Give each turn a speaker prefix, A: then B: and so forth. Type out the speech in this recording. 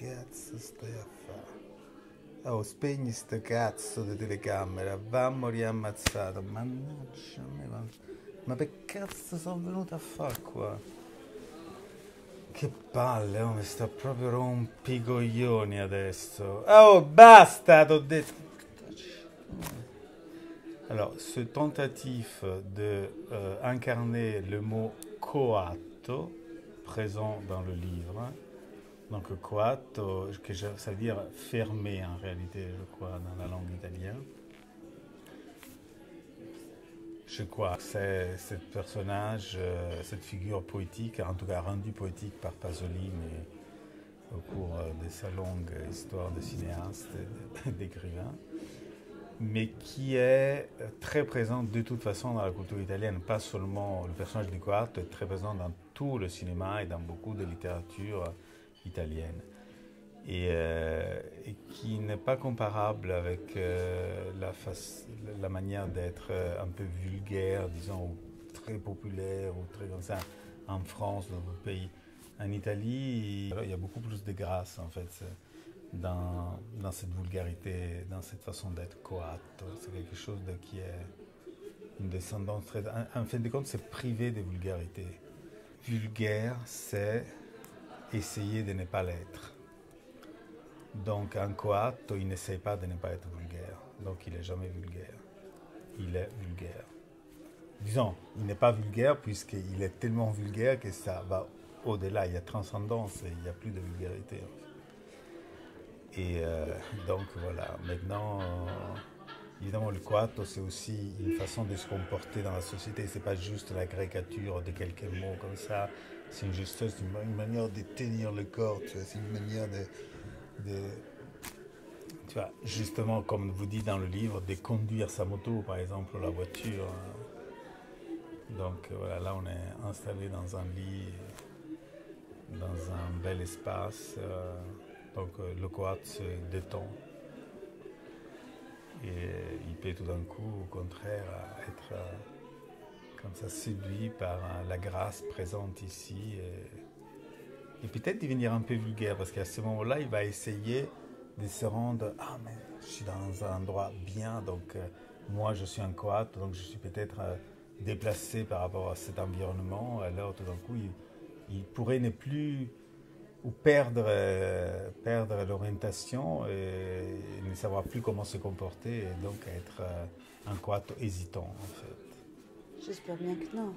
A: cazzo stai a fare? Oh, spegni sto cazzo di telecamera, va a morire ammazzato. Mannaggia me, ma che cazzo sono venuto a fare qua? Che palle, oh, mi sta proprio rompicoglioni adesso. Oh, basta, t'ho detto. Alors, ce tentative de incarner le mot coatto, présent dans le livre, donc coatto, ça veut dire fermé en réalité, je crois, dans la langue italienne. Je crois que c'est ce personnage, cette figure poétique, en tout cas rendue poétique par Pasolini au cours de sa longue histoire de cinéaste et d'écrivain, mais qui est très présent de toute façon dans la culture italienne. Pas seulement le personnage di Coatto est très présent dans tout le cinéma et dans beaucoup de littérature italienne. Et qui n'est pas comparable avec la manière d'être un peu vulgaire, disons, ou très populaire, ou très comme ça, en France, dans d'autres pays. En Italie, il y a beaucoup plus de grâce, en fait, dans cette vulgarité, dans cette façon d'être coatto. C'est quelque chose qui est une descendance très... En fin de compte, c'est privé de vulgarité. Vulgaire, c'est essayer de ne pas l'être. Donc un coatto, il n'essaie pas de ne pas être vulgaire. Donc il n'est jamais vulgaire. Il est vulgaire. Disons, il n'est pas vulgaire puisqu'il est tellement vulgaire que ça va au-delà. Il y a transcendance et il n'y a plus de vulgarité. Et donc voilà. Maintenant, évidemment, le coatto, c'est aussi une façon de se comporter dans la société. C'est pas juste la caricature de quelques mots comme ça. C'est une manière de tenir le corps. C'est une manière tu vois, justement, comme vous dit dans le livre, de conduire sa moto, par exemple, la voiture. Donc voilà, là on est installé dans un lit, dans un bel espace. Donc le coatto se détend. Et il peut tout d'un coup, au contraire, être comme ça séduit par la grâce présente ici. Et peut-être devenir un peu vulgaire, parce qu'à ce moment-là, il va essayer de se rendre, ah mais je suis dans un endroit bien, donc moi je suis un coatto, donc je suis peut-être déplacé par rapport à cet environnement. Alors tout d'un coup, il pourrait ne plus, ou perdre l'orientation et ne savoir plus comment se comporter, et donc être un coatto hésitant en fait.
B: J'espère bien que non.